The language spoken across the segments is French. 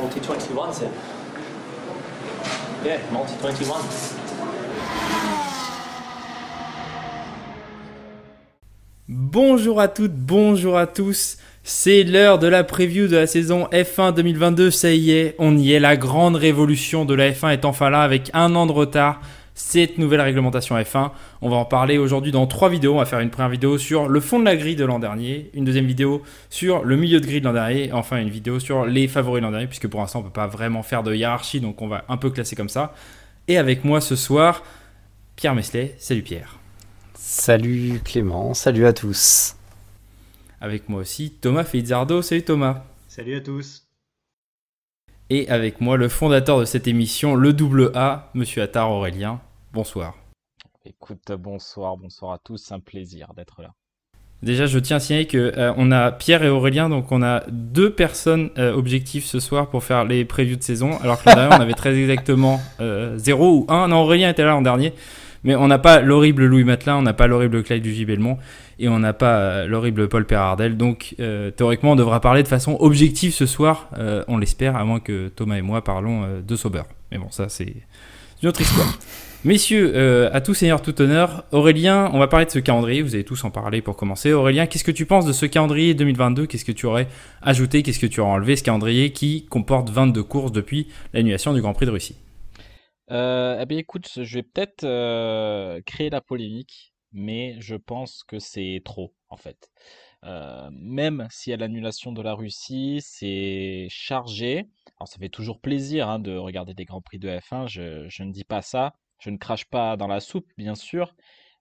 Multi-21, c'est... Yeah, Multi-21. Bonjour à toutes, bonjour à tous. C'est l'heure de la preview de la saison F1 2022. Ça y est, on y est. La grande révolution de la F1 est enfin là avec un an de retard. Cette nouvelle réglementation F1. On va en parler aujourd'hui dans 3 vidéos. On va faire une première vidéo sur le fond de la grille de l'an dernier, une deuxième vidéo sur le milieu de grille de l'an dernier, et enfin une vidéo sur les favoris de l'an dernier, puisque pour l'instant on ne peut pas vraiment faire de hiérarchie, donc on va un peu classer comme ça. Et avec moi ce soir, Pierre Meslay. Salut Pierre. Salut Clément, salut à tous. Avec moi aussi Thomas Felizardo. Salut Thomas. Salut à tous. Et avec moi le fondateur de cette émission, le double A, Monsieur Attard Aurélien. Bonsoir. Écoute, bonsoir à tous, c'est un plaisir d'être là. Déjà, je tiens à signaler qu'on a Pierre et Aurélien, donc on a 2 personnes objectives ce soir pour faire les previews de saison, alors que l'an dernier, on avait très exactement 0 ou 1. Non, Aurélien était là l'an dernier, mais on n'a pas l'horrible Louis Matelin, on n'a pas l'horrible Clyde du Belmont, et on n'a pas l'horrible Paul Perardel. Donc, théoriquement, on devra parler de façon objective ce soir, on l'espère, à moins que Thomas et moi parlons de Sauber. Mais bon, ça, c'est une autre histoire. Messieurs, à tout seigneur, tout honneur, Aurélien, on va parler de ce calendrier, vous allez tous en parler pour commencer. Aurélien, qu'est-ce que tu penses de ce calendrier 2022 ? Qu'est-ce que tu aurais ajouté ? Qu'est-ce que tu aurais enlevé ? Ce calendrier qui comporte 22 courses depuis l'annulation du Grand Prix de Russie. Eh bien écoute, je vais peut-être créer la polémique, mais je pense que c'est trop en fait. Même si à l'annulation de la Russie, c'est chargé. Alors ça fait toujours plaisir de regarder des Grands Prix de F1, je ne dis pas ça. Je ne crache pas dans la soupe, bien sûr,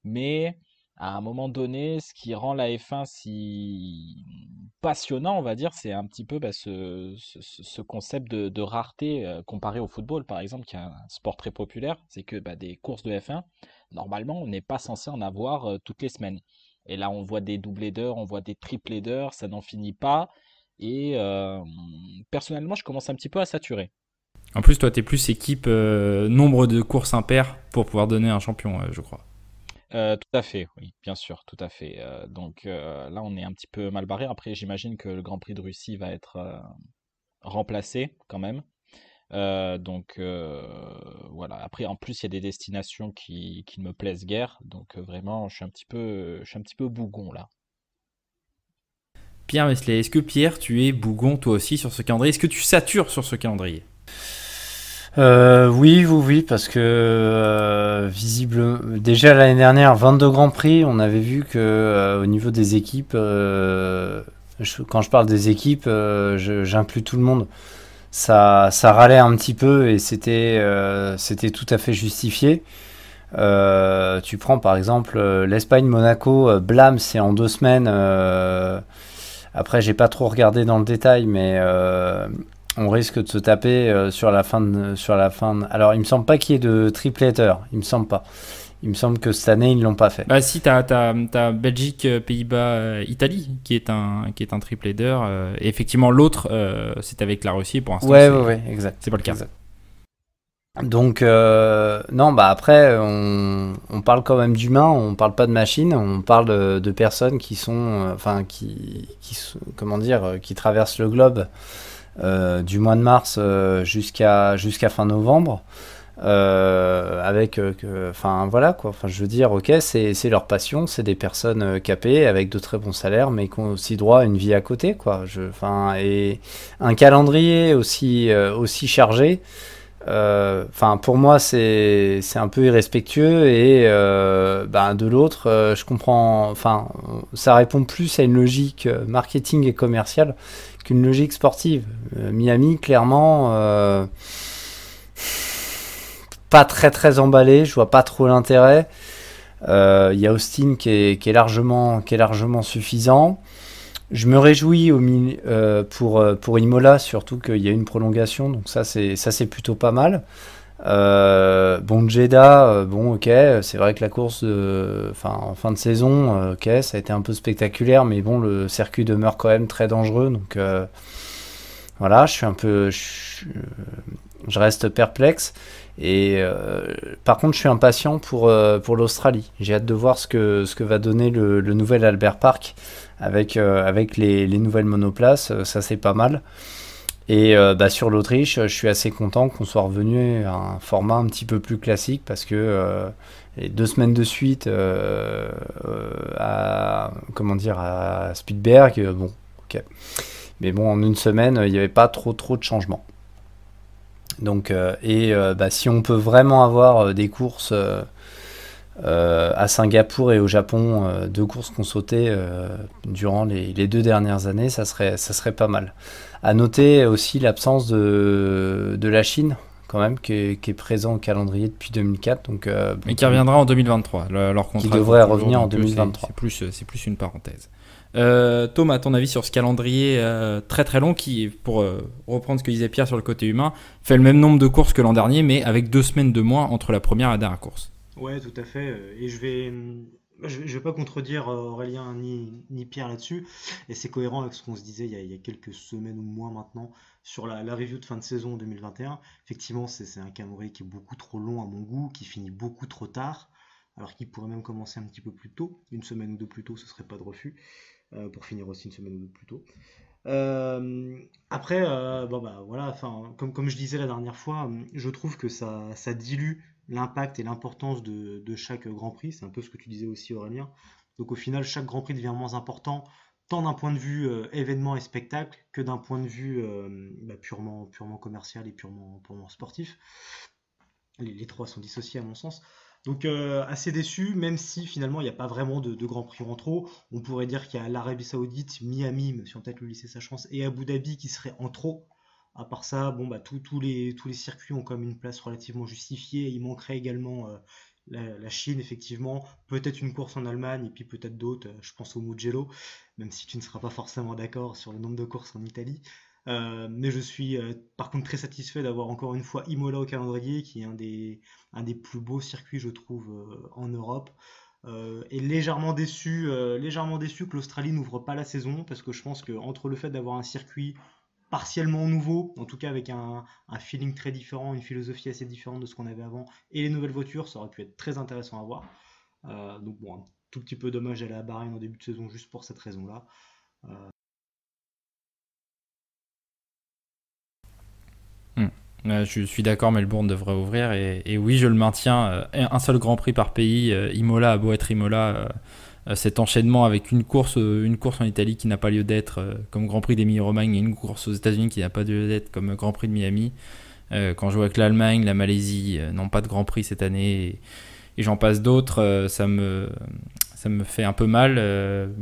mais à un moment donné, ce qui rend la F1 si passionnant, on va dire, c'est un petit peu ce concept de rareté comparé au football, par exemple, qui est un sport très populaire. C'est que des courses de F1, normalement, on n'est pas censé en avoir toutes les semaines. Et là, on voit des double headers, on voit des triple headers, ça n'en finit pas. Et personnellement, je commence un petit peu à saturer. En plus, toi, tu es plus équipe nombre de courses impaires pour pouvoir donner un champion, je crois. Tout à fait, oui, bien sûr, tout à fait. Donc là, on est un petit peu mal barré. Après, j'imagine que le Grand Prix de Russie va être remplacé quand même. Voilà. Après, en plus, il y a des destinations qui ne me plaisent guère. Donc vraiment, je suis un petit peu bougon là. Pierre Meslay, est-ce que Pierre, tu es bougon toi aussi sur ce calendrier ? Est-ce que tu satures sur ce calendrier ? Oui, parce que visible, déjà l'année dernière, 22 Grands Prix, on avait vu que au niveau des équipes, quand je parle des équipes, j'inclus tout le monde. Ça râlait un petit peu et c'était tout à fait justifié. Tu prends par exemple l'Espagne-Monaco, blam, c'est en 2 semaines. Après, j'ai pas trop regardé dans le détail, mais on risque de se taper sur la fin. Alors, il me semble pas qu'il y ait de triple header. Il me semble pas. Il me semble que cette année, ils l'ont pas fait. Bah si, t'as Belgique, Pays-Bas, Italie, qui est un triple header. Et effectivement, l'autre, c'est avec la Russie. Pour l'instant, Ouais, exact. C'est pas le cas. Exact. Donc, non, après, on parle quand même d'humains, on parle pas de machines, on parle de personnes qui sont, qui traversent le globe du mois de mars jusqu'à fin novembre. Voilà quoi. Enfin, je veux dire, ok, c'est leur passion, c'est des personnes capées avec de très bons salaires, mais qui ont aussi droit à une vie à côté, quoi. Et un calendrier aussi chargé. Pour moi, c'est un peu irrespectueux et de l'autre, je comprends. Enfin, ça répond plus à une logique marketing et commerciale qu'une logique sportive. Miami, clairement. Pas très emballé, je vois pas trop l'intérêt. Il y a Austin qui est largement suffisant. Je me réjouis pour Imola, surtout qu'il y a une prolongation, donc ça c'est plutôt pas mal. Jeddah, ok, c'est vrai que la course en fin de saison, ok, ça a été un peu spectaculaire, mais bon, le circuit demeure quand même très dangereux, donc voilà, je reste perplexe. Et par contre, je suis impatient pour l'Australie. J'ai hâte de voir ce que va donner le nouvel Albert Park avec les nouvelles monoplaces. Ça, c'est pas mal. Et sur l'Autriche, je suis assez content qu'on soit revenu à un format un petit peu plus classique parce que les 2 semaines de suite à Spielberg, bon, ok. Mais bon, en une semaine, il n'y avait pas trop de changements. Donc, si on peut vraiment avoir des courses à Singapour et au Japon, 2 courses qu'on sautait durant les 2 dernières années, ça serait pas mal. À noter aussi l'absence de la Chine, quand même, qui est présent au calendrier depuis 2004. Donc, Mais qui reviendra en 2023. Leur contrat qui devrait court toujours, revenir en donc, 2023. C'est plus une parenthèse. Thomas, ton avis sur ce calendrier très très long qui, pour reprendre ce que disait Pierre sur le côté humain, fait le même nombre de courses que l'an dernier, mais avec 2 semaines de moins entre la première et la dernière course. Ouais, tout à fait. Et je vais pas contredire Aurélien ni Pierre là-dessus. Et c'est cohérent avec ce qu'on se disait il y a quelques semaines ou mois maintenant sur la review de fin de saison 2021. Effectivement, c'est un calendrier qui est beaucoup trop long à mon goût, qui finit beaucoup trop tard, alors qu'il pourrait même commencer un petit peu plus tôt. Une semaine ou deux plus tôt, ce serait pas de refus, pour finir aussi une semaine ou deux plus tôt. Après, voilà, enfin, comme je disais la dernière fois, je trouve que ça dilue l'impact et l'importance de chaque Grand Prix. C'est un peu ce que tu disais aussi, Aurélien. Donc au final, chaque Grand Prix devient moins important, tant d'un point de vue événement et spectacle que d'un point de vue purement commercial et purement sportif. Les trois sont dissociés à mon sens. Donc assez déçu, même si finalement il n'y a pas vraiment de Grand Prix en trop. On pourrait dire qu'il y a l'Arabie Saoudite, Miami, même si on peut-être lui laisser sa chance, et Abu Dhabi qui serait en trop. À part ça, bon, tous les circuits ont quand même une place relativement justifiée. Il manquerait également la Chine, effectivement. Peut-être une course en Allemagne, et puis peut-être d'autres. Je pense au Mugello, même si tu ne seras pas forcément d'accord sur le nombre de courses en Italie. Mais je suis par contre très satisfait d'avoir encore une fois Imola au calendrier, qui est un des plus beaux circuits, je trouve, en Europe. Et légèrement déçu que l'Australie n'ouvre pas la saison, parce que je pense que entre le fait d'avoir un circuit partiellement nouveau, en tout cas avec un feeling très différent, une philosophie assez différente de ce qu'on avait avant, et les nouvelles voitures, ça aurait pu être très intéressant à voir. Donc bon, un tout petit peu dommage d'aller à Bahreïn en début de saison juste pour cette raison-là. Je suis d'accord, Melbourne devrait ouvrir et oui, je le maintiens. Un seul Grand Prix par pays. Imola a beau être Imola, cet enchaînement avec une course en Italie qui n'a pas lieu d'être, comme Grand Prix d'Émilie-Romagne, et une course aux États-Unis qui n'a pas lieu d'être, comme Grand Prix de Miami. Quand je vois que l'Allemagne, la Malaisie n'ont pas de Grand Prix cette année et j'en passe d'autres, ça me fait un peu mal.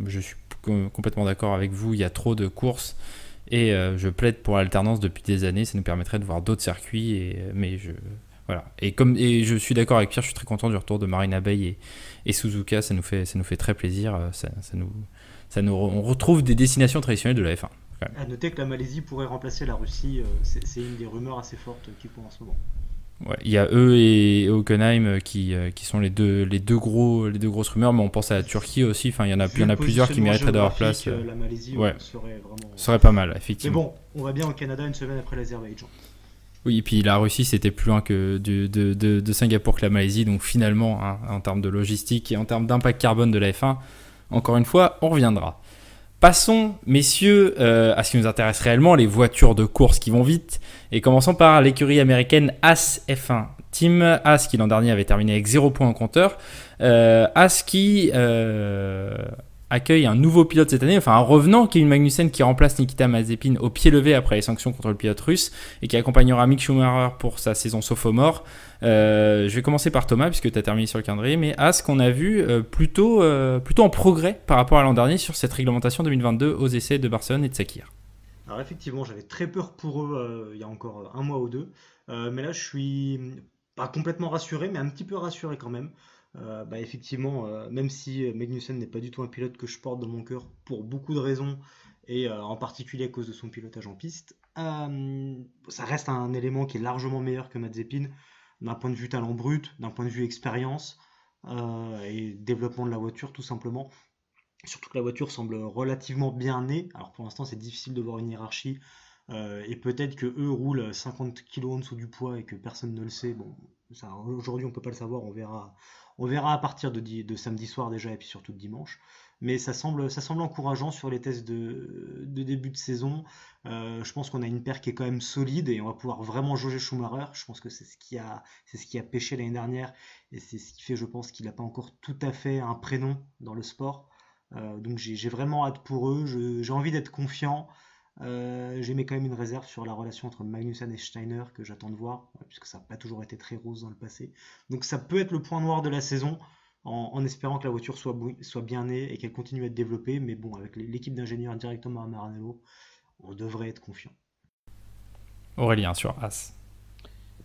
Je suis complètement d'accord avec vous, il y a trop de courses. Et je plaide pour l'alternance depuis des années, ça nous permettrait de voir d'autres circuits. Voilà. Et je suis d'accord avec Pierre, je suis très content du retour de Marina Bay et Suzuka, ça nous fait très plaisir. On retrouve des destinations traditionnelles de la F1. À noter que la Malaisie pourrait remplacer la Russie, c'est une des rumeurs assez fortes qui courent en ce moment. Ouais, il y a eux et Hockenheim qui sont les deux grosses rumeurs, mais on pense à la Turquie aussi. Enfin, il y en a plusieurs qui mériteraient d'avoir place. La Malaisie serait vraiment. Ce serait pas mal, effectivement. Mais bon, on va bien au Canada une semaine après l'Azerbaïdjan. Oui, et puis la Russie, c'était plus loin que de Singapour que la Malaisie, donc finalement, hein, en termes de logistique et en termes d'impact carbone de la F1, encore une fois, on reviendra. Passons, messieurs, à ce qui nous intéresse réellement, les voitures de course qui vont vite. Et commençons par l'écurie américaine Haas F1 Team. Haas qui l'an dernier avait terminé avec 0 points en compteur. Haas qui accueille un nouveau pilote cette année, enfin un revenant, Kevin Magnussen, qui remplace Nikita Mazepin au pied levé après les sanctions contre le pilote russe et qui accompagnera Mick Schumacher pour sa saison sophomore. Je vais commencer par Thomas puisque tu as terminé sur le calendrier, mais Haas qu'on a vu plutôt en progrès par rapport à l'an dernier sur cette réglementation 2022 aux essais de Barcelone et de Sakir. Alors effectivement, j'avais très peur pour eux il y a encore un mois ou deux, mais là je suis pas complètement rassuré, mais un petit peu rassuré quand même. Effectivement, même si Magnussen n'est pas du tout un pilote que je porte dans mon cœur pour beaucoup de raisons, et en particulier à cause de son pilotage en piste, ça reste un élément qui est largement meilleur que Mazepin d'un point de vue talent brut, d'un point de vue expérience et développement de la voiture tout simplement. Surtout que la voiture semble relativement bien née. Alors pour l'instant, c'est difficile de voir une hiérarchie. Et peut-être que eux roulent 50 kg en dessous du poids et que personne ne le sait. Bon, ça, aujourd'hui, on peut pas le savoir. On verra à partir de samedi soir déjà et puis surtout de dimanche. mais ça semble encourageant sur les tests de début de saison. Je pense qu'on a une paire qui est quand même solide et on va pouvoir vraiment jauger Schumacher. Je pense que c'est ce qui a pêché l'année dernière et c'est ce qui fait, je pense, qu'il n'a pas encore tout à fait un prénom dans le sport. Donc j'ai vraiment hâte pour eux. J'ai envie d'être confiant. J'ai mis quand même une réserve sur la relation entre Magnussen et Steiner que j'attends de voir, puisque ça n'a pas toujours été très rose dans le passé. Donc ça peut être le point noir de la saison, en espérant que la voiture soit bien née et qu'elle continue à être développée. Mais bon, avec l'équipe d'ingénieurs directement à Maranello, on devrait être confiant. Aurélien sur As.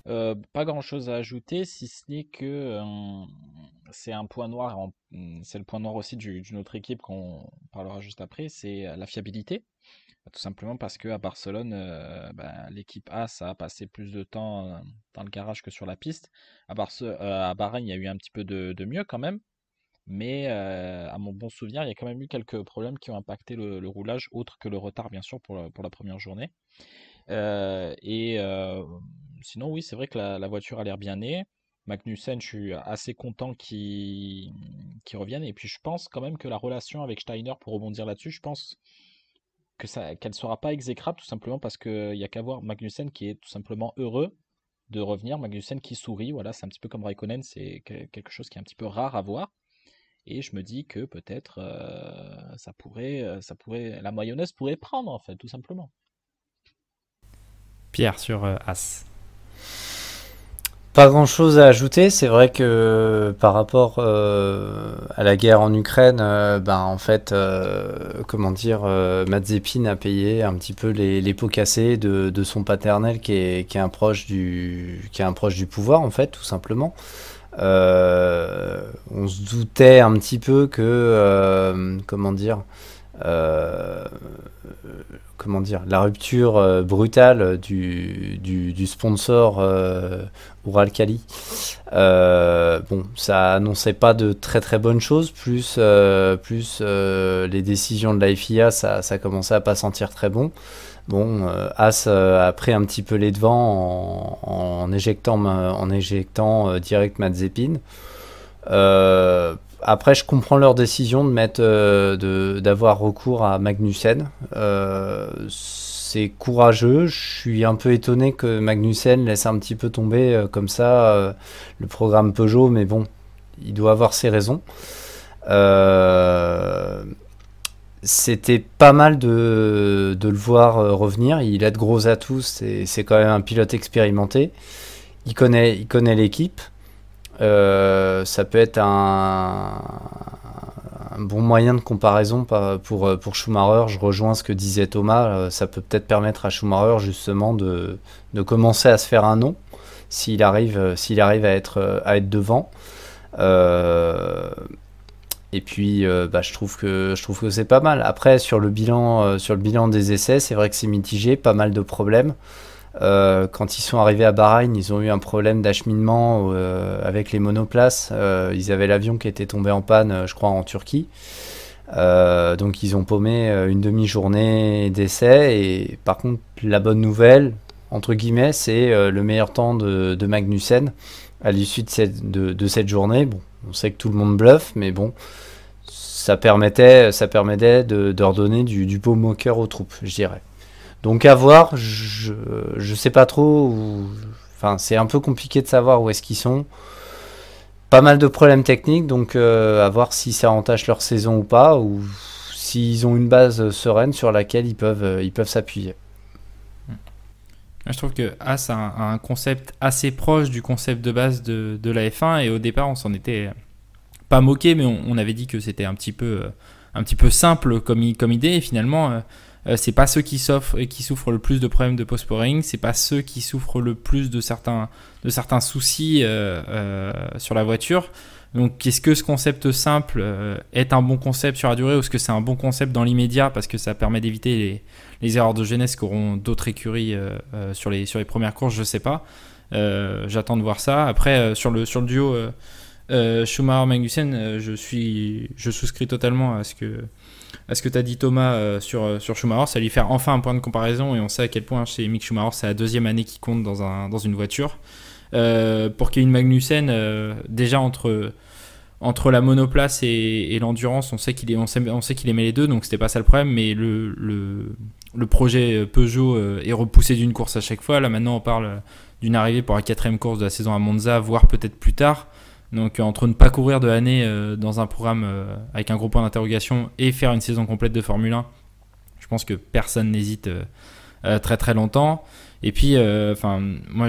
Pas grand-chose à ajouter, si ce n'est que c'est un point noir, c'est le point noir aussi d'une autre équipe qu'on parlera juste après, c'est la fiabilité. Tout simplement parce qu'à Barcelone, l'équipe As a passé plus de temps dans le garage que sur la piste. À Bahreïn, il y a eu un petit peu de mieux quand même, mais à mon bon souvenir, il y a quand même eu quelques problèmes qui ont impacté le roulage, autre que le retard bien sûr pour la première journée. Sinon, oui, c'est vrai que la voiture a l'air bien née. Magnussen, je suis assez content qu'il revienne. Et puis, je pense quand même que la relation avec Steiner, pour rebondir là-dessus, je pense qu'elle ne sera pas exécrable, tout simplement parce qu'il n'y a qu'à voir Magnussen qui est tout simplement heureux de revenir. Magnussen qui sourit, voilà, c'est un petit peu comme Raikkonen, c'est quelque chose qui est un petit peu rare à voir. Et je me dis que peut-être la mayonnaise pourrait prendre, en fait, tout simplement. Pierre sur As. Pas grand chose à ajouter, c'est vrai que par rapport à la guerre en Ukraine, en fait, Mazepin a payé un petit peu les pots cassés de son paternel qui est un proche du pouvoir, en fait, tout simplement. On se doutait un petit peu que la rupture brutale du sponsor Uralkali, ça annonçait pas de très très bonnes choses, plus les décisions de la FIA, ça commençait à pas sentir très bon. As a pris un petit peu les devants en éjectant direct Mazepin. Après, je comprends leur décision d'avoir recours à Magnussen. C'est courageux. Je suis un peu étonné que Magnussen laisse un petit peu tomber comme ça le programme Peugeot, mais bon, il doit avoir ses raisons. C'était pas mal de le voir revenir. Il a de gros atouts. C'est quand même un pilote expérimenté. Il connaît l'équipe. Ça peut être un bon moyen de comparaison pour Schumacher. Je rejoins ce que disait Thomas. Ça peut peut-être permettre à Schumacher justement de commencer à se faire un nom s'il arrive à être devant. Et puis, je trouve que c'est pas mal. Après, sur le bilan des essais, c'est vrai que c'est mitigé, pas mal de problèmes. Quand ils sont arrivés à Bahreïn, ils ont eu un problème d'acheminement avec les monoplaces. Ils avaient l'avion qui était tombé en panne, je crois, en Turquie. Donc ils ont paumé une demi-journée d'essai. Et par contre, la bonne nouvelle, entre guillemets, c'est le meilleur temps de Magnussen à l'issue de cette journée. Bon, on sait que tout le monde bluffe, mais bon, ça permettait de redonner du beau moqueur aux troupes, je dirais. Donc à voir, je sais pas trop, c'est un peu compliqué de savoir où est-ce qu'ils sont. Pas mal de problèmes techniques, donc à voir si ça entache leur saison ou pas, ou s'ils ont une base sereine sur laquelle ils peuvent s'appuyer. Je trouve que As a un concept assez proche du concept de base de la F1, et au départ on s'en était pas moqué, mais on avait dit que c'était un petit peu simple comme idée, et finalement c'est pas ceux qui souffrent le plus de problèmes de post-pouring, c'est pas ceux qui souffrent le plus de certains soucis sur la voiture. Donc est-ce que ce concept simple est un bon concept sur la durée, ou est-ce que c'est un bon concept dans l'immédiat parce que ça permet d'éviter les erreurs de jeunesse qu'auront d'autres écuries sur les premières courses? Je sais pas. J'attends de voir ça. Après sur le duo Schumacher-Magnussen, je souscris totalement à ce que tu as dit, Thomas, sur Schumacher. Ça lui fait enfin un point de comparaison, et on sait à quel point chez Mick Schumacher c'est la deuxième année qui compte dans une voiture. Pour Kevin Magnussen, déjà entre entre la monoplace et l'endurance, on sait qu'il aimait les deux, donc c'était pas ça le problème, mais le projet Peugeot est repoussé d'une course à chaque fois. Là maintenant on parle d'une arrivée pour la 4e course de la saison à Monza, voire peut-être plus tard. Donc entre ne pas courir de l'année dans un programme avec un gros point d'interrogation et faire une saison complète de Formule 1, je pense que personne n'hésite très très longtemps. Et puis moi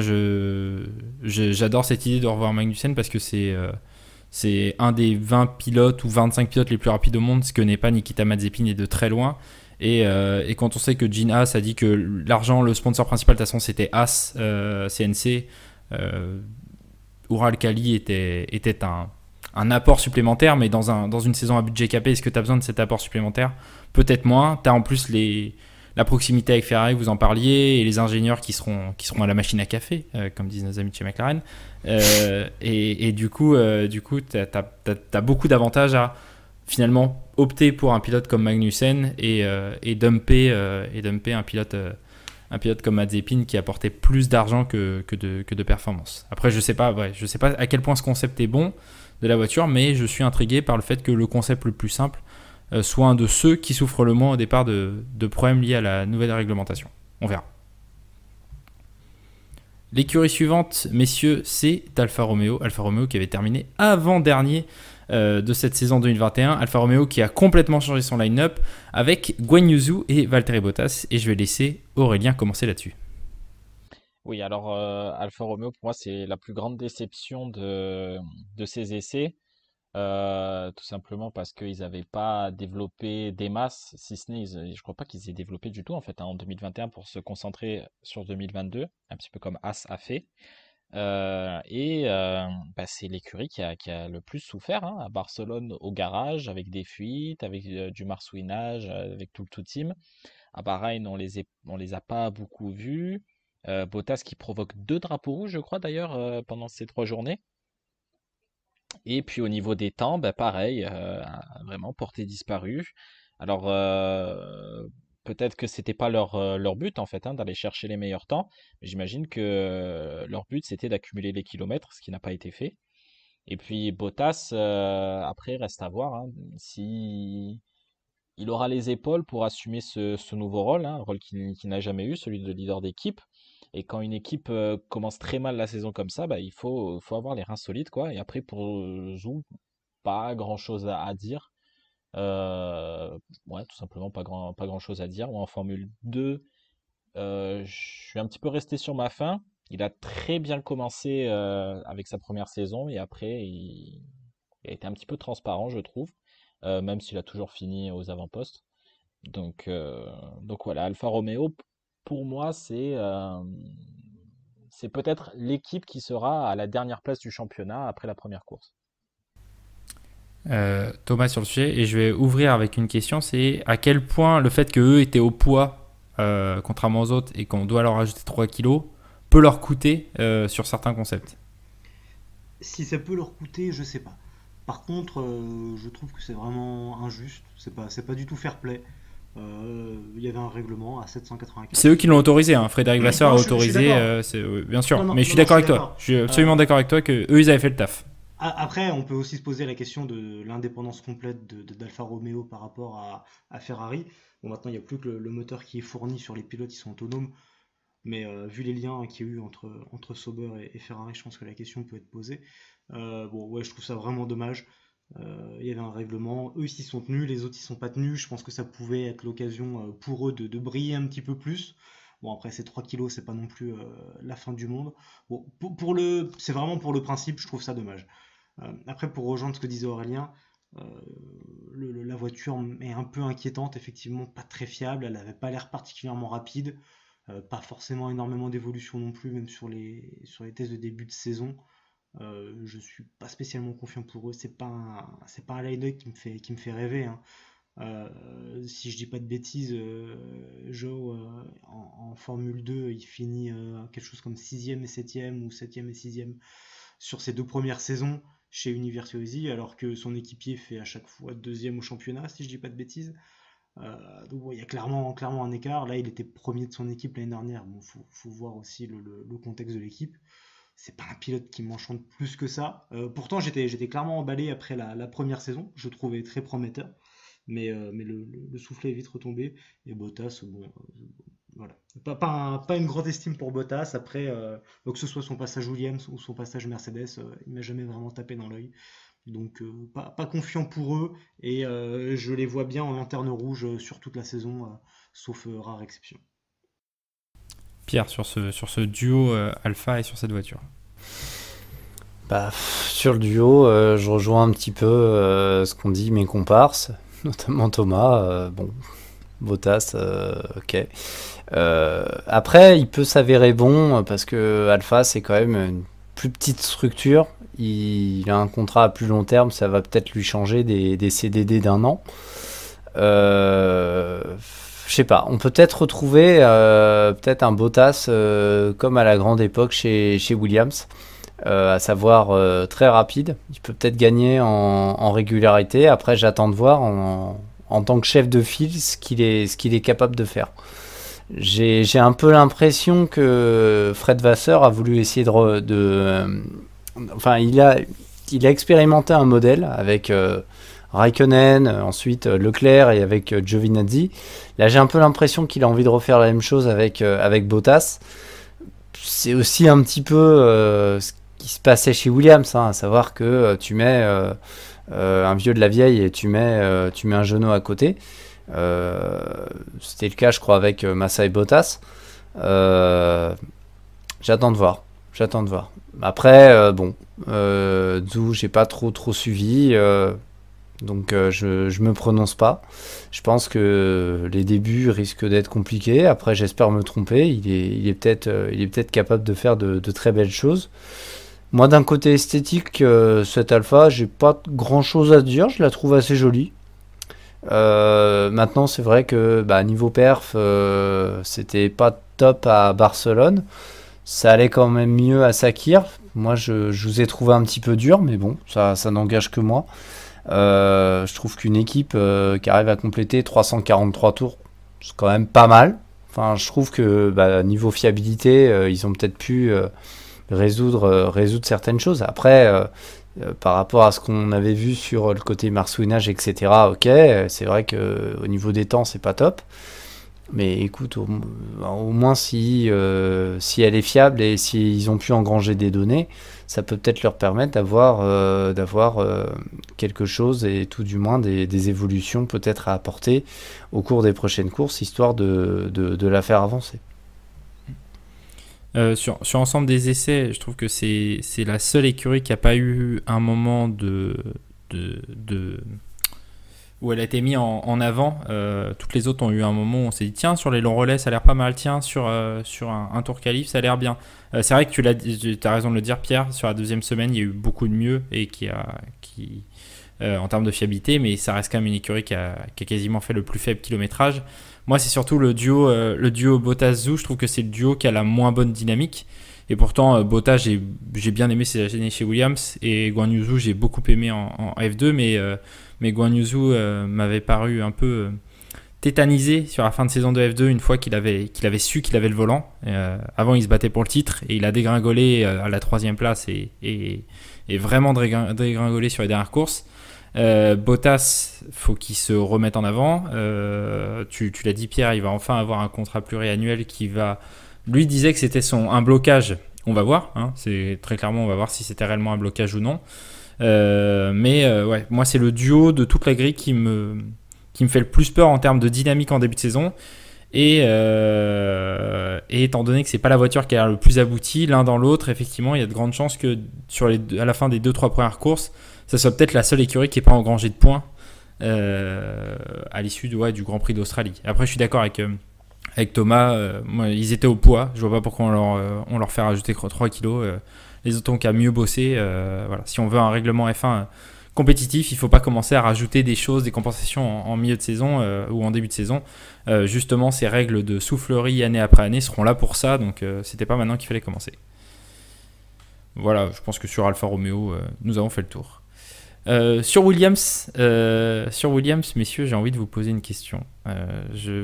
j'adore cette idée de revoir Magnussen parce que c'est un des 20 pilotes ou 25 pilotes les plus rapides au monde, ce que n'est pas Nikita Mazepin, et de très loin. Et quand on sait que Gene Haas a dit que le sponsor principal de toute façon c'était Haas, CNC, Uralkali était un apport supplémentaire, mais dans une saison à budget capé, est-ce que tu as besoin de cet apport supplémentaire? Peut-être moins. Tu as en plus la proximité avec Ferrari, vous en parliez, et les ingénieurs qui seront à la machine à café, comme disent nos amis de chez McLaren. Et du coup, tu as beaucoup d'avantages à finalement opter pour un pilote comme Magnussen et dumper un pilote comme Mazepin qui apportait plus d'argent que de performance. Après, je sais pas à quel point ce concept est bon de la voiture, mais je suis intrigué par le fait que le concept le plus simple soit un de ceux qui souffrent le moins au départ de problèmes liés à la nouvelle réglementation. On verra. L'écurie suivante, messieurs, c'est Alfa Romeo. Alfa Romeo qui avait terminé avant-dernier de cette saison 2021. Alfa Romeo qui a complètement changé son line-up avec Guan Yu Zhou et Valtteri Bottas. Et je vais laisser Aurélien commencer là-dessus. Oui, alors Alfa Romeo, pour moi, c'est la plus grande déception de ces essais. Tout simplement parce qu'ils n'avaient pas développé des masses, si ce n'est, je crois pas qu'ils aient développé du tout en fait en 2021 pour se concentrer sur 2022, un petit peu comme As a fait. C'est l'écurie qui a le plus souffert hein, à Barcelone au garage, avec des fuites, avec du marsouinage, avec tout le tout team. À Bahreïn, on les a pas beaucoup vus. Bottas qui provoque 2 drapeaux rouges, je crois d'ailleurs, pendant ces 3 journées. Et puis au niveau des temps, bah, pareil, vraiment portée disparue. Alors peut-être que c'était pas leur but en fait hein, d'aller chercher les meilleurs temps, mais j'imagine que leur but c'était d'accumuler les kilomètres, ce qui n'a pas été fait. Et puis Bottas, après reste à voir hein, si il aura les épaules pour assumer ce nouveau rôle, hein, un rôle qu'il n'a jamais eu, celui de leader d'équipe. Et quand une équipe commence très mal la saison comme ça, bah, faut avoir les reins solides, quoi. Et après, pour Zou, pas grand-chose à dire. Euh, ouais, tout simplement pas grand-chose à dire. Moi, en Formule 2, je suis un petit peu resté sur ma faim. Il a très bien commencé avec sa première saison et après, il a été un petit peu transparent, je trouve, même s'il a toujours fini aux avant-postes. Donc, euh, donc voilà, Alfa Romeo, pour moi, c'est peut-être l'équipe qui sera à la dernière place du championnat après la première course. Thomas sur le sujet, et je vais ouvrir avec une question, c'est à quel point le fait qu'eux étaient au poids contrairement aux autres et qu'on doit leur ajouter 3 kilos peut leur coûter sur certains concepts. Si ça peut leur coûter, je sais pas. Par contre, je trouve que c'est vraiment injuste. C'est pas du tout fair play. Il y avait un règlement à C'est 795. eux qui l'ont autorisé, hein. Frédéric Vasseur a Non, je suis autorisé, d'accord. oui, bien sûr, Non, non, mais je non, suis non, je d'accord suis avec toi, d'accord. je suis Euh, absolument d'accord avec toi que eux ils avaient fait le taf. Après, on peut aussi se poser la question de l'indépendance complète d'Alfa Romeo par rapport à Ferrari. Bon, maintenant, il n'y a plus que le moteur qui est fourni sur les pilotes, ils sont autonomes. Mais vu les liens qu'il y a eu entre Sauber et Ferrari, je pense que la question peut être posée. Bon, ouais, je trouve ça vraiment dommage. Il y avait un règlement, eux ils s'y sont tenus, les autres ils sont pas tenus. Je pense que ça pouvait être l'occasion pour eux de briller un petit peu plus. Bon, après, ces 3 kilos, c'est pas non plus la fin du monde. Bon, c'est vraiment pour le principe, je trouve ça dommage. Après, pour rejoindre ce que disait Aurélien, euh, la voiture est un peu inquiétante, effectivement, pas très fiable. Elle n'avait pas l'air particulièrement rapide. Pas forcément énormément d'évolution non plus, même sur les tests de début de saison. Je suis pas spécialement confiant pour eux. C'est pas un line-up qui me fait rêver, hein. Si je dis pas de bêtises, Joe en Formule 2, il finit quelque chose comme 6ème et 7ème ou 7ème et 6ème sur ses 2 premières saisons chez University, alors que son équipier fait à chaque fois 2ème au championnat, si je dis pas de bêtises. Donc bon, il y a clairement un écart. Là, il était premier de son équipe l'année dernière. Bon, faut voir aussi le contexte de l'équipe. c'est pas un pilote qui m'enchante plus que ça. Pourtant, j'étais clairement emballé après la première saison. Je le trouvais très prometteur. Mais le soufflet est vite retombé. Et Bottas, bon, voilà. Pas une grande estime pour Bottas. Après, que ce soit son passage Williams ou son passage Mercedes, il m'a jamais vraiment tapé dans l'œil. Donc, pas confiant pour eux. Et je les vois bien en lanterne rouge sur toute la saison, sauf rare exception. Pierre, sur ce duo Alpha et sur cette voiture. Sur le duo, je rejoins un petit peu ce qu'ont dit mes comparses, notamment Thomas. Bon, Bottas, ok. Après, il peut s'avérer bon parce que Alpha, c'est quand même une plus petite structure. Il a un contrat à plus long terme, ça va peut-être lui changer des CDD d'1 an. Je sais pas, on peut peut-être retrouver peut-être un Bottas comme à la grande époque chez Williams, à savoir très rapide. Il peut peut-être gagner en régularité. Après, j'attends de voir en tant que chef de file ce qu'il est capable de faire. J'ai un peu l'impression que Fred Vasseur a voulu essayer enfin, il a expérimenté un modèle avec Raikkonen, ensuite Leclerc et avec Giovinazzi. Là, j'ai un peu l'impression qu'il a envie de refaire la même chose avec Bottas. C'est aussi un petit peu ce qui se passait chez Williams, à savoir que tu mets un vieux de la vieille et tu mets un genou à côté. C'était le cas, je crois, avec Massa et Bottas. J'attends de voir. Après, Zhou, j'ai pas trop suivi. Donc je me prononce pas. Je pense que les débuts risquent d'être compliqués. Après, j'espère me tromper. Il est peut-être capable de faire de très belles choses. Moi, d'un côté esthétique, cette Alpha, j'ai pas grand chose à dire. Je la trouve assez jolie. Maintenant, c'est vrai que niveau perf, c'était pas top à Barcelone. Ça allait quand même mieux à Sakir. Moi, je vous ai trouvé un petit peu dur, mais bon, ça n'engage que moi. Je trouve qu'une équipe qui arrive à compléter 343 tours, c'est quand même pas mal. Enfin, je trouve que niveau fiabilité, ils ont peut-être pu résoudre certaines choses. Après, par rapport à ce qu'on avait vu sur le côté marsouinage, etc., ok, c'est vrai qu'au niveau des temps, c'est pas top. Mais écoute, au moins si elle est fiable et s'ils ont pu engranger des données, ça peut peut-être leur permettre d'avoir quelque chose et tout du moins des évolutions peut-être à apporter au cours des prochaines courses, histoire de la faire avancer. Sur l'ensemble des essais, je trouve que c'est la seule écurie qui n'a pas eu un moment où elle a été mise en avant. Toutes les autres ont eu un moment où on s'est dit tiens, sur les longs relais ça a l'air pas mal, tiens, sur un tour qualif ça a l'air bien. C'est vrai que tu as raison de le dire, Pierre, sur la deuxième semaine il y a eu beaucoup de mieux et qui en termes de fiabilité, mais ça reste quand même une écurie qui a quasiment fait le plus faible kilométrage. Moi, c'est surtout le duo Bottas-Zhou. Je trouve que c'est le duo qui a la moins bonne dynamique. Et pourtant, Bottas, j'ai bien aimé ses années chez Williams. Et Guan Yu Zhou, j'ai beaucoup aimé en F2. Mais Guan Yu Zhou m'avait paru un peu tétanisé sur la fin de saison de F2 une fois qu'il avait su qu'il avait le volant. Avant, il se battait pour le titre. Et il a dégringolé à la 3e place et vraiment dégringolé sur les dernières courses. Bottas, faut qu'il se remette en avant. Tu l'as dit, Pierre, il va enfin avoir un contrat pluriannuel qui va. Lui disait que c'était un blocage. On va voir. C'est très clairement, on va voir si c'était réellement un blocage ou non. Ouais, moi c'est le duo de toute la grille qui me fait le plus peur en termes de dynamique en début de saison. Et étant donné que c'est pas la voiture qui a l'air le plus aboutie, l'un dans l'autre, effectivement, il y a de grandes chances que à la fin des 2-3 premières courses, ça soit peut-être la seule écurie qui n'est pas engrangée de points à l'issue du Grand Prix d'Australie. Après, je suis d'accord avec Thomas. Moi, ils étaient au poids. Je vois pas pourquoi on leur fait rajouter 3 kilos. Les autres ont qu'à mieux bosser. Voilà. Si on veut un règlement F1 compétitif, il ne faut pas commencer à rajouter des choses, des compensations en milieu de saison ou en début de saison. Justement, ces règles de soufflerie année après année seront là pour ça. Donc, c'était pas maintenant qu'il fallait commencer. Voilà, je pense que sur Alfa Romeo, nous avons fait le tour. Sur Williams, messieurs, j'ai envie de vous poser une question.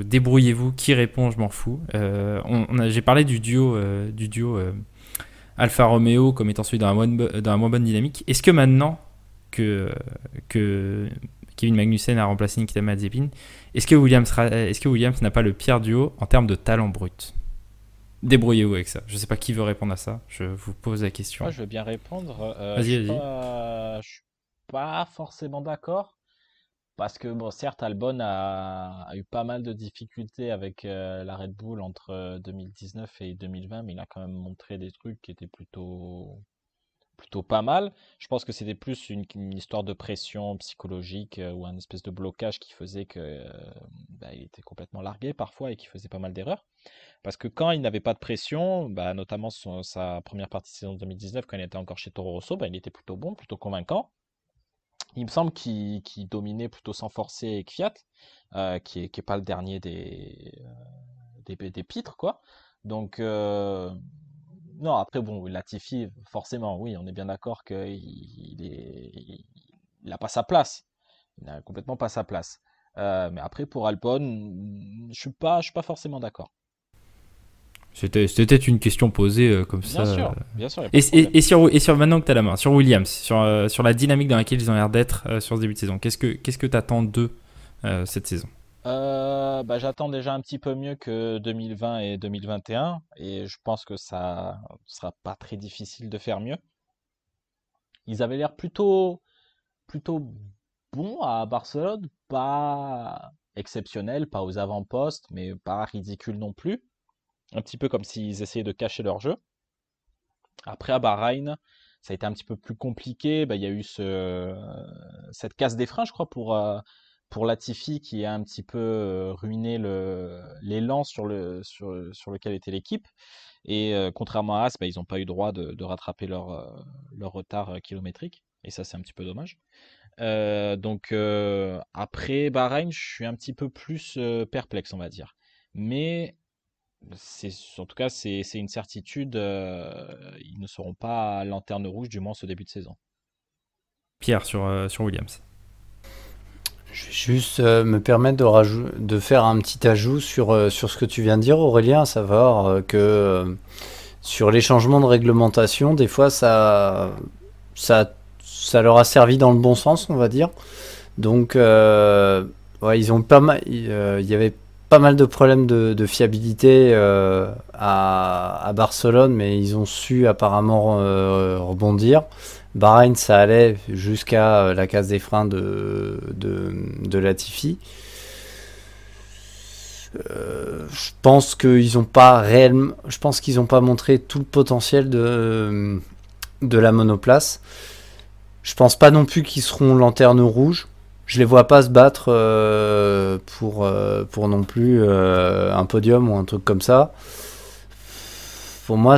Débrouillez-vous, qui répond, je m'en fous. J'ai parlé du duo Alfa Romeo comme étant celui dans la moins bonne dynamique. Est-ce que maintenant que Kevin Magnussen a remplacé Nikita Mazepin, est-ce que Williams n'a pas le pire duo en termes de talent brut? Débrouillez-vous avec ça. Je sais pas qui veut répondre à ça. Je vous pose la question. Moi, je veux bien répondre. Vas-y. Je suis pas forcément d'accord. Parce que, bon, certes, Albon a eu pas mal de difficultés avec la Red Bull entre 2019 et 2020, mais il a quand même montré des trucs qui étaient plutôt pas mal. Je pense que c'était plus une histoire de pression psychologique ou un espèce de blocage qui faisait que il était complètement largué parfois et qu'il faisait pas mal d'erreurs. Parce que quand il n'avait pas de pression, notamment sa première partie de saison 2019, quand il était encore chez Toro Rosso, il était plutôt bon, plutôt convaincant. Il me semble qu'il dominait plutôt sans forcer avec Fiat, qui est pas le dernier des pitres, quoi. Donc, non, après, bon, Latifi, forcément, oui, on est bien d'accord qu'il n'a pas sa place. Il n'a complètement pas sa place. Mais après, pour Albon, je suis pas forcément d'accord. C'était une question posée comme Bien ça. sûr, bien sûr. Y a pas de problème. Et sur maintenant que tu as la main, sur Williams, sur la dynamique dans laquelle ils ont l'air d'être sur ce début de saison, qu'est-ce que tu attends d'eux cette saison? J'attends déjà un petit peu mieux que 2020 et 2021 et je pense que ça sera pas très difficile de faire mieux. Ils avaient l'air plutôt bons à Barcelone, pas exceptionnels, pas aux avant-postes, mais pas ridicules non plus. Un petit peu comme s'ils essayaient de cacher leur jeu. Après, à Bahreïn, ça a été un petit peu plus compliqué. Il y a eu cette casse des freins, je crois, pour Latifi qui a un petit peu ruiné l'élan sur lequel était l'équipe. Et contrairement à As, ils n'ont pas eu droit de rattraper leur retard kilométrique. Et ça, c'est un petit peu dommage. Donc après Bahreïn, je suis un petit peu plus perplexe, on va dire. Mais en tout cas, c'est une certitude, ils ne seront pas lanterne rouge, du moins ce début de saison. Pierre, sur Williams. Je vais juste me permettre de faire un petit ajout sur ce que tu viens de dire, Aurélien, à savoir que sur les changements de réglementation, des fois, ça leur a servi dans le bon sens, on va dire. Donc, ils ont pas mal. Il y avait pas mal de problèmes de fiabilité à Barcelone, mais ils ont su apparemment rebondir. Bahreïn, ça allait jusqu'à la casse des freins de Latifi. Je pense qu'ils n'ont pas réellement. Je pense qu'ils n'ont pas montré tout le potentiel de la monoplace. Je pense pas non plus qu'ils seront lanterne rouge. Je les vois pas se battre pour non plus un podium ou un truc comme ça. Pour moi,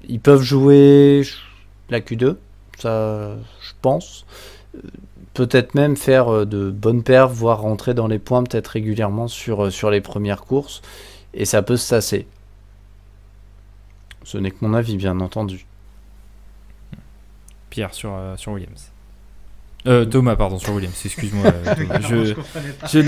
ils peuvent jouer la Q2, ça, je pense. Peut-être même faire de bonnes perfs, voire rentrer dans les points peut-être régulièrement sur les premières courses. Et ça peut se tasser. Ce n'est que mon avis, bien entendu. Pierre, sur Williams. Thomas, pardon, sur Williams, excuse-moi. C'est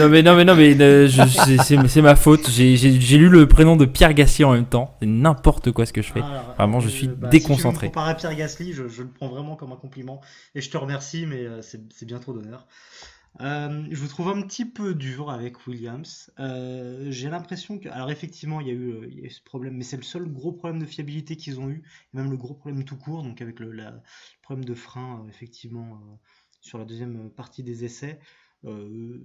ma faute. J'ai lu le prénom de Pierre Gasly en même temps. C'est n'importe quoi ce que je fais. Vraiment, je suis déconcentré. Si tu me compares à Pierre Gasly, je le prends vraiment comme un compliment. Et je te remercie, mais c'est bien trop d'honneur. Je vous trouve un petit peu dur avec Williams. J'ai l'impression que... Alors effectivement, il y a eu ce problème, mais c'est le seul gros problème de fiabilité qu'ils ont eu, et même le gros problème tout court, donc avec le problème de frein, effectivement, sur la deuxième partie des essais. Je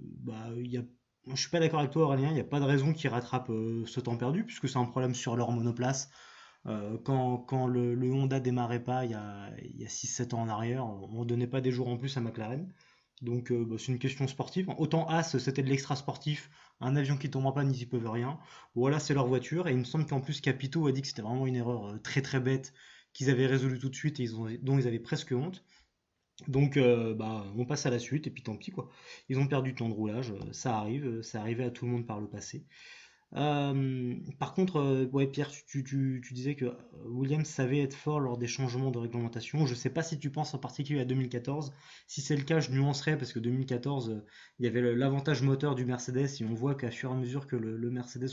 suis pas d'accord avec toi, Aurélien, il n'y a pas de raison qu'ils rattrapent ce temps perdu, puisque c'est un problème sur leur monoplace. Quand le Honda démarrait pas il y a 6-7 ans en arrière, on donnait pas des jours en plus à McLaren. Donc c'est une question sportive. Autant As, c'était de l'extra sportif, un avion qui tombe en panne, ils y peuvent rien. Voilà, c'est leur voiture. Et il me semble qu'en plus Capito a dit que c'était vraiment une erreur très très bête qu'ils avaient résolu tout de suite et dont ils avaient presque honte. Donc on passe à la suite et puis tant pis quoi. Ils ont perdu du temps de roulage, ça arrive, ça arrivait à tout le monde par le passé. Par contre, ouais, Pierre, tu disais que Williams savait être fort lors des changements de réglementation. Je sais pas si tu penses en particulier à 2014. Si c'est le cas, je nuancerais parce que 2014, il y avait l'avantage moteur du Mercedes et on voit qu'à fur et à mesure que le Mercedes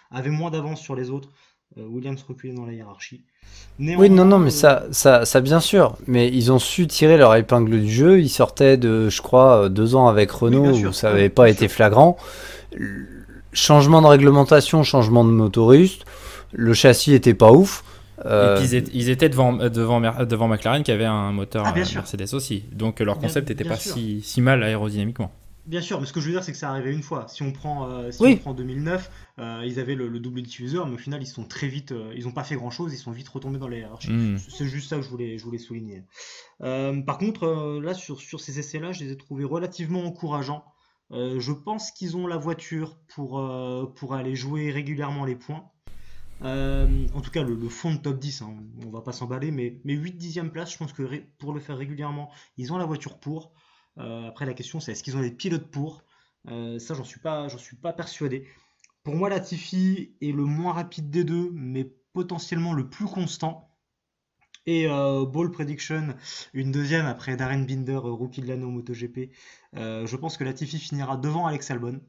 avait moins d'avance sur les autres, Williams reculait dans la hiérarchie. Oui, non, Néanmoins, mais ça bien sûr. Mais ils ont su tirer leur épingle du jeu. Ils sortaient de, je crois, 2 ans avec oui, bien Renault où sûr, ça oui, n'avait pas bien été sûr. flagrant. Changement de réglementation, changement de motoriste. Le châssis était pas ouf. Et puis Euh, ils étaient devant McLaren qui avait un moteur Ah, bien sûr, Mercedes aussi. Donc leur concept n'était bien pas sûr. si mal aérodynamiquement. Bien sûr, mais ce que je veux dire, c'est que ça arrivait une fois. Si on oui, prend 2009, ils avaient le double diffuseur, mais au final, ils sont très vite, ils n'ont pas fait grand-chose, ils sont vite retombés dans la hiérarchie. Hmm. C'est juste ça que je voulais souligner. Par contre, là, sur ces essais-là, je les ai trouvés relativement encourageants. Je pense qu'ils ont la voiture pour aller jouer régulièrement les points. En tout cas, le fond de top 10, hein, on va pas s'emballer, mais 8-10e place, je pense que pour le faire régulièrement, ils ont la voiture pour. Après, la question, c'est est-ce qu'ils ont les pilotes pour? Ça, j'en suis pas persuadé. Pour moi, Latifi est le moins rapide des deux, mais potentiellement le plus constant. Et Ball Prediction, une deuxième après Darren Binder, rookie de l'année au MotoGP. Je pense que Latifi finira devant Alex Albon.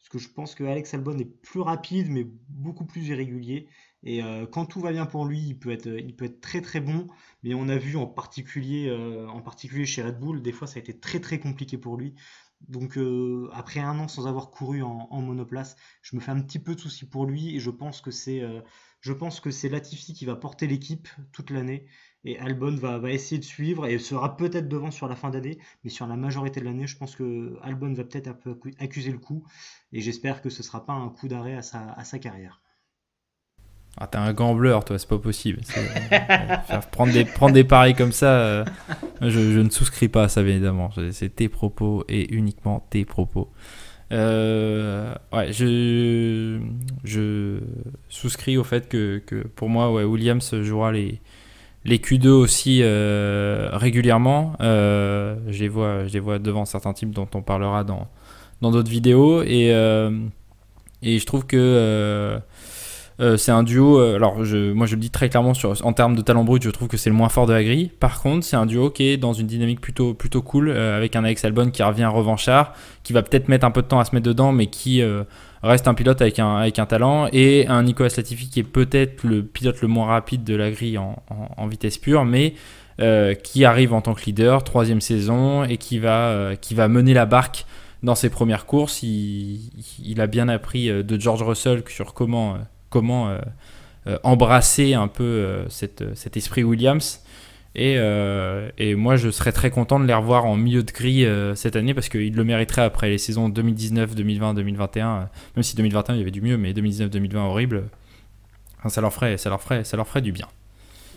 Parce que je pense que Alex Albon est plus rapide, mais beaucoup plus irrégulier. Et quand tout va bien pour lui, il peut être très très bon. Mais on a vu en particulier chez Red Bull, des fois ça a été très très compliqué pour lui. Donc après un an sans avoir couru en monoplace, je me fais un petit peu de soucis pour lui et je pense que c'est Latifi qui va porter l'équipe toute l'année et Albon va essayer de suivre et sera peut-être devant sur la fin d'année, mais sur la majorité de l'année, je pense que Albon va peut-être un peu accuser le coup et j'espère que ce sera pas un coup d'arrêt à sa carrière. Ah, t'es un gambleur, toi, c'est pas possible. Prendre des paris comme ça, je ne souscris pas à ça, bien évidemment. C'est tes propos et uniquement tes propos. Ouais, je souscris au fait que pour moi, ouais, Williams jouera les Q2 aussi régulièrement. Je les vois devant certains types dont on parlera dans d'autres vidéos. Et je trouve que c'est un duo. Alors, moi, je le dis très clairement en termes de talent brut, je trouve que c'est le moins fort de la grille. Par contre, c'est un duo qui est dans une dynamique plutôt cool, avec un Alex Albon qui revient revanchard, qui va peut-être mettre un peu de temps à se mettre dedans, mais qui reste un pilote avec un talent, et un Nicolas Latifi qui est peut-être le pilote le moins rapide de la grille en vitesse pure, mais qui arrive en tant que leader, 3e saison, et qui va mener la barque dans ses premières courses. Il a bien appris de George Russell sur comment embrasser un peu cet esprit Williams. Et moi, je serais très content de les revoir en milieu de grille cette année parce qu'ils le mériteraient après les saisons 2019, 2020, 2021. Même si 2021, il y avait du mieux, mais 2019, 2020, horrible. Enfin, ça leur ferait du bien.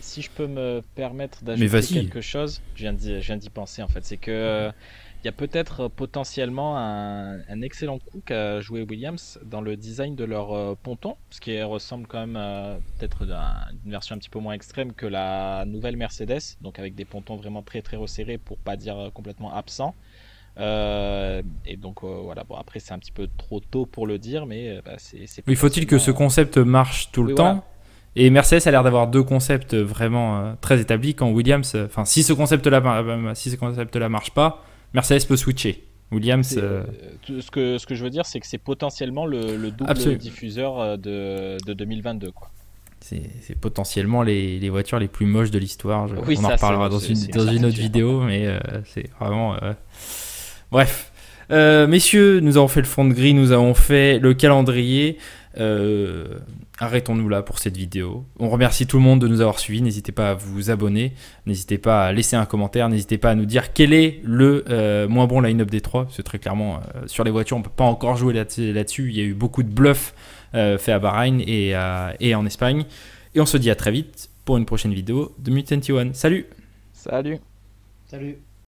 Si je peux me permettre Mais d'ajouter vas-y. quelque chose, je viens d'y penser en fait, c'est que il y a peut-être potentiellement un excellent coup qu'a joué Williams dans le design de leur ponton, ce qui ressemble quand même peut-être à une version un petit peu moins extrême que la nouvelle Mercedes, donc avec des pontons vraiment très très resserrés pour pas dire complètement absents. Et donc voilà, bon après c'est un petit peu trop tôt pour le dire, mais c'est Oui, faut-il que ce potentiellement, concept marche tout le oui, temps? voilà. Et Mercedes a l'air d'avoir deux concepts vraiment très établis. Quand Williams, enfin, si ce concept-là marche pas, Mercedes peut switcher. Williams, Ce que je veux dire, c'est que c'est potentiellement le double absolument. diffuseur de 2022, quoi. C'est potentiellement les voitures les plus moches de l'histoire. Oui, On en ça, reparlera c'est une dans une autre certitude. vidéo, mais c'est vraiment. Bref. Messieurs, nous avons fait le fond de grille, nous avons fait le calendrier. Arrêtons-nous là pour cette vidéo. On remercie tout le monde de nous avoir suivis. N'hésitez pas à vous abonner, n'hésitez pas à laisser un commentaire, n'hésitez pas à nous dire quel est le moins bon line-up des trois. Parce que très clairement, sur les voitures, on ne peut pas encore jouer là-dessus. Il y a eu beaucoup de bluffs faits à Bahreïn et en Espagne. Et on se dit à très vite pour une prochaine vidéo de Mutant 21. Salut! Salut! Salut!